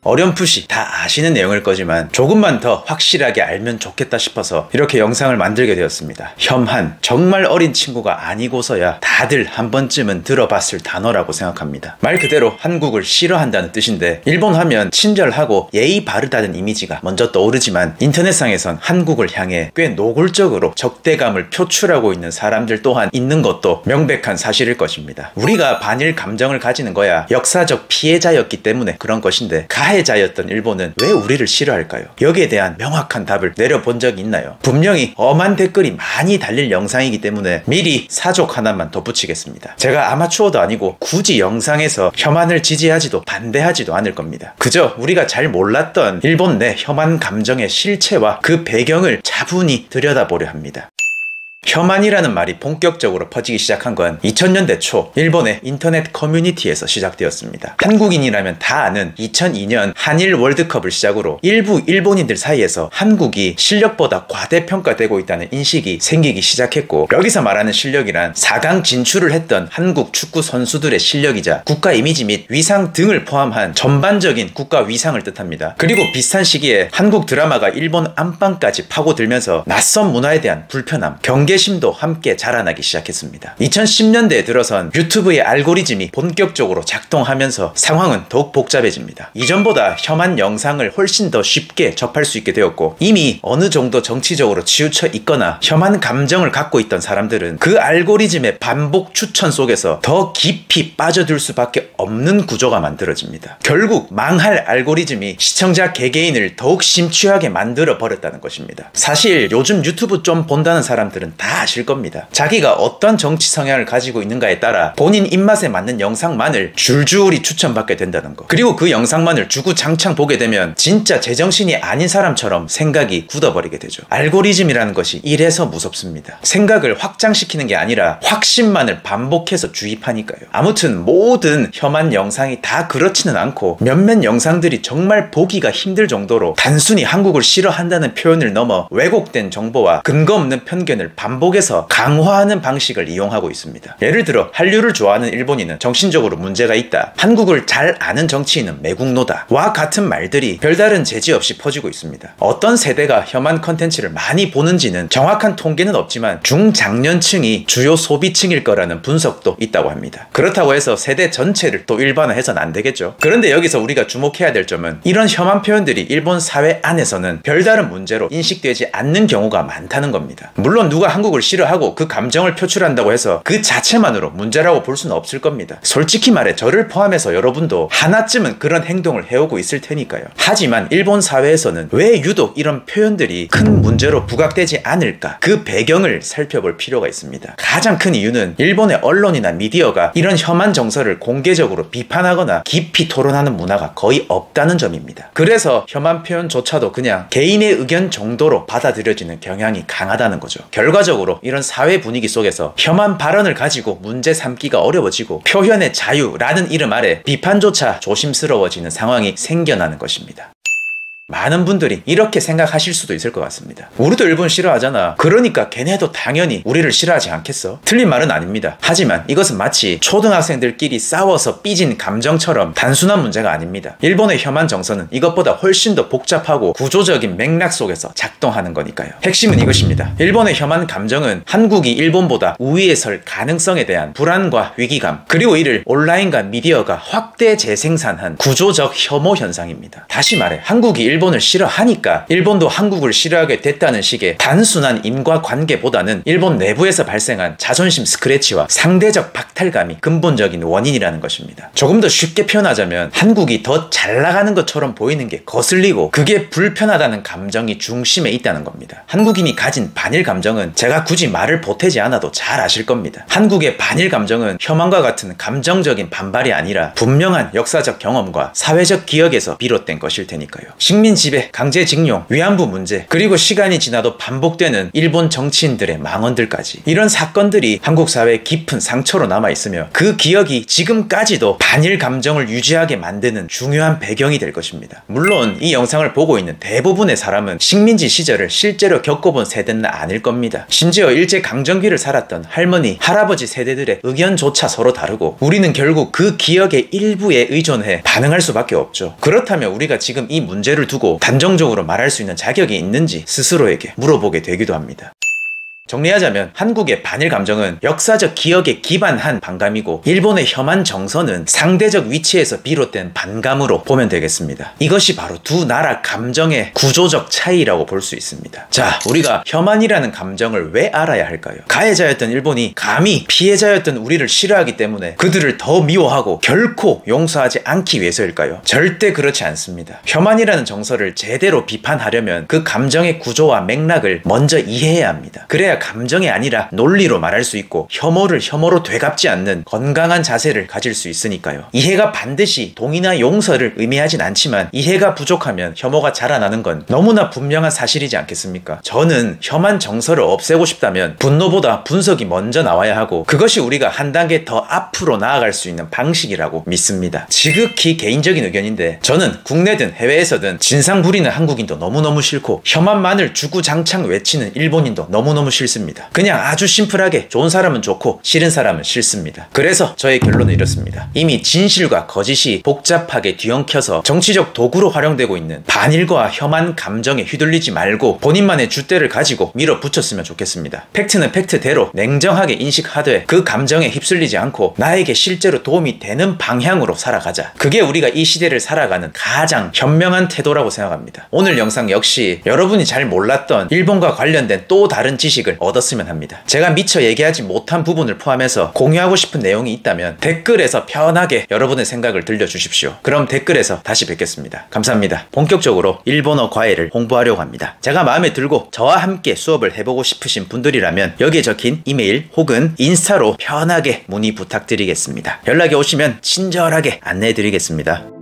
어렴풋이 다 아시는 내용일 거지만 조금만 더 확실하게 알면 좋겠다 싶어서 이렇게 영상을 만들게 되었습니다. 혐한, 정말 어린 친구가 아니고서야 다들 한 번쯤은 들어봤을 단어라고 생각합니다. 말 그대로 한국을 싫어한다는 뜻인데, 일본 하면 친절하고 예의 바르다는 이미지가 먼저 떠오르지만 인터넷상에선 한국을 향해 꽤 노골적으로 적대감을 표출하고 있는 사람들 또한 있는 것도 명백한 사실일 것입니다. 우리가 반일 감정을 가지는 거야 역사적 피해자였기 때문에 그런 것인데, 가해자였던 일본은 왜 우리를 싫어할까요? 여기에 대한 명확한 답을 내려본 적이 있나요? 분명히 엄한 댓글이 많이 달릴 영상이기 때문에 미리 사족 하나만 덧붙이겠습니다. 제가 아마추어도 아니고 굳이 영상에서 혐한을 지지하지도 반대하지도 않을 겁니다. 그저 우리가 잘 몰랐던 일본 내 혐한 감정의 실체와 그 배경을 차분히 들여다보려 합니다. 혐한이라는 말이 본격적으로 퍼지기 시작한 건 2000년대 초 일본의 인터넷 커뮤니티에서 시작되었습니다. 한국인이라면 다 아는 2002년 한일 월드컵을 시작으로 일부 일본인들 사이에서 한국이 실력보다 과대평가되고 있다는 인식이 생기기 시작했고, 여기서 말하는 실력이란 4강 진출을 했던 한국 축구 선수들의 실력이자 국가 이미지 및 위상 등을 포함한 전반적인 국가 위상을 뜻합니다. 그리고 비슷한 시기에 한국 드라마가 일본 안방까지 파고들면서 낯선 문화에 대한 불편함, 경계심도 함께 자라나기 시작했습니다. 2010년대에 들어선 유튜브의 알고리즘이 본격적으로 작동하면서 상황은 더욱 복잡해집니다. 이전보다 혐한 영상을 훨씬 더 쉽게 접할 수 있게 되었고, 이미 어느 정도 정치적으로 치우쳐 있거나 혐한 감정을 갖고 있던 사람들은 그 알고리즘의 반복 추천 속에서 더 깊이 빠져들 수밖에 없는 구조가 만들어집니다. 결국 망할 알고리즘이 시청자 개개인을 더욱 심취하게 만들어 버렸다는 것입니다. 사실 요즘 유튜브 좀 본다는 사람들은 다 아실 겁니다. 자기가 어떤 정치 성향을 가지고 있는가에 따라 본인 입맛에 맞는 영상만을 줄줄이 추천받게 된다는 거. 그리고 그 영상만을 주구장창 보게 되면 진짜 제정신이 아닌 사람처럼 생각이 굳어버리게 되죠. 알고리즘이라는 것이 이래서 무섭습니다. 생각을 확장시키는 게 아니라 확신만을 반복해서 주입하니까요. 아무튼 모든 혐한 영상이 다 그렇지는 않고, 몇몇 영상들이 정말 보기가 힘들 정도로 단순히 한국을 싫어한다는 표현을 넘어 왜곡된 정보와 근거 없는 편견을 반복해서 강화하는 방식을 이용하고 있습니다. 예를 들어 한류를 좋아하는 일본인은 정신적으로 문제가 있다, 한국을 잘 아는 정치인은 매국노다 와 같은 말들이 별다른 제지 없이 퍼지고 있습니다. 어떤 세대가 혐한 컨텐츠를 많이 보는지는 정확한 통계는 없지만 중장년층이 주요 소비층일 거라는 분석도 있다고 합니다. 그렇다고 해서 세대 전체를 또 일반화해서는 안 되겠죠. 그런데 여기서 우리가 주목해야 될 점은, 이런 혐한 표현들이 일본 사회 안에서는 별다른 문제로 인식되지 않는 경우가 많다는 겁니다. 물론 누가 한국을 싫어하고 그 감정을 표출한다고 해서 그 자체만으로 문제라고 볼 수는 없을 겁니다. 솔직히 말해 저를 포함해서 여러분도 하나쯤은 그런 행동을 해오고 있을 테니까요. 하지만 일본 사회에서는 왜 유독 이런 표현들이 큰 문제로 부각되지 않을까, 그 배경을 살펴볼 필요가 있습니다. 가장 큰 이유는 일본의 언론이나 미디어가 이런 혐한 정서를 공개적으로 비판하거나 깊이 토론하는 문화가 거의 없다는 점입니다. 그래서 혐한 표현조차도 그냥 개인의 의견 정도로 받아들여지는 경향이 강하다는 거죠. 결과적으로 이런 사회 분위기 속에서 혐한 발언을 가지고 문제 삼기가 어려워지고, 표현의 자유라는 이름 아래 비판조차 조심스러워지는 상황이 생겨나는 것입니다. 많은 분들이 이렇게 생각하실 수도 있을 것 같습니다. 우리도 일본 싫어하잖아, 그러니까 걔네도 당연히 우리를 싫어하지 않겠어? 틀린 말은 아닙니다. 하지만 이것은 마치 초등학생들끼리 싸워서 삐진 감정처럼 단순한 문제가 아닙니다. 일본의 혐한 정서는 이것보다 훨씬 더 복잡하고 구조적인 맥락 속에서 작동하는 거니까요. 핵심은 이것입니다. 일본의 혐한 감정은 한국이 일본보다 우위에 설 가능성에 대한 불안과 위기감, 그리고 이를 온라인과 미디어가 확대 재생산한 구조적 혐오 현상입니다. 다시 말해 한국이 일본을 싫어하니까 일본도 한국을 싫어하게 됐다는 식의 단순한 인과관계보다는 일본 내부에서 발생한 자존심 스크래치와 상대적 박탈감이 근본적인 원인이라는 것입니다. 조금 더 쉽게 표현하자면 한국이 더 잘 나가는 것처럼 보이는 게 거슬리고, 그게 불편하다는 감정이 중심에 있다는 겁니다. 한국인이 가진 반일 감정은 제가 굳이 말을 보태지 않아도 잘 아실 겁니다. 한국의 반일 감정은 혐한과 같은 감정적인 반발이 아니라 분명한 역사적 경험과 사회적 기억에서 비롯된 것일 테니까요. 식민 식민 지배, 강제징용, 위안부 문제, 그리고 시간이 지나도 반복되는 일본 정치인들의 망언들까지, 이런 사건들이 한국 사회에 깊은 상처로 남아있으며 그 기억이 지금까지도 반일 감정을 유지하게 만드는 중요한 배경이 될 것입니다. 물론 이 영상을 보고 있는 대부분의 사람은 식민지 시절을 실제로 겪어본 세대는 아닐 겁니다. 심지어 일제강점기를 살았던 할머니, 할아버지 세대들의 의견조차 서로 다르고 우리는 결국 그 기억의 일부에 의존해 반응할 수밖에 없죠. 그렇다면 우리가 지금 이 문제를 두고 단정적으로 말할 수 있는 자격이 있는지 스스로에게 물어보게 되기도 합니다. 정리하자면 한국의 반일 감정은 역사적 기억에 기반한 반감이고, 일본의 혐한 정서는 상대적 위치에서 비롯된 반감으로 보면 되겠습니다. 이것이 바로 두 나라 감정의 구조적 차이라고 볼 수 있습니다. 자, 우리가 혐한이라는 감정을 왜 알아야 할까요? 가해자였던 일본이 감히 피해자였던 우리를 싫어하기 때문에 그들을 더 미워하고 결코 용서하지 않기 위해서일까요? 절대 그렇지 않습니다. 혐한이라는 정서를 제대로 비판하려면 그 감정의 구조와 맥락을 먼저 이해해야 합니다. 그래야 감정이 아니라 논리로 말할 수 있고 혐오를 혐오로 되갚지 않는 건강한 자세를 가질 수 있으니까요. 이해가 반드시 동의나 용서를 의미하진 않지만 이해가 부족하면 혐오가 자라나는 건 너무나 분명한 사실이지 않겠습니까? 저는 혐한 정서를 없애고 싶다면 분노보다 분석이 먼저 나와야 하고, 그것이 우리가 한 단계 더 앞으로 나아갈 수 있는 방식이라고 믿습니다. 지극히 개인적인 의견인데, 저는 국내든 해외에서든 진상 부리는 한국인도 너무너무 싫고 혐한만을 주구장창 외치는 일본인도 너무너무 싫습니다. 그냥 아주 심플하게 좋은 사람은 좋고 싫은 사람은 싫습니다. 그래서 저의 결론은 이렇습니다. 이미 진실과 거짓이 복잡하게 뒤엉켜서 정치적 도구로 활용되고 있는 반일과 혐한 감정에 휘둘리지 말고 본인만의 줏대를 가지고 밀어붙였으면 좋겠습니다. 팩트는 팩트대로 냉정하게 인식하되 그 감정에 휩쓸리지 않고 나에게 실제로 도움이 되는 방향으로 살아가자. 그게 우리가 이 시대를 살아가는 가장 현명한 태도라고 생각합니다. 오늘 영상 역시 여러분이 잘 몰랐던 일본과 관련된 또 다른 지식을 얻었으면 합니다. 제가 미처 얘기하지 못한 부분을 포함해서 공유하고 싶은 내용이 있다면 댓글에서 편하게 여러분의 생각을 들려주십시오. 그럼 댓글에서 다시 뵙겠습니다. 감사합니다. 본격적으로 일본어 과외를 홍보하려고 합니다. 제가 마음에 들고 저와 함께 수업을 해보고 싶으신 분들이라면 여기에 적힌 이메일 혹은 인스타로 편하게 문의 부탁드리겠습니다. 연락이 오시면 친절하게 안내해드리겠습니다.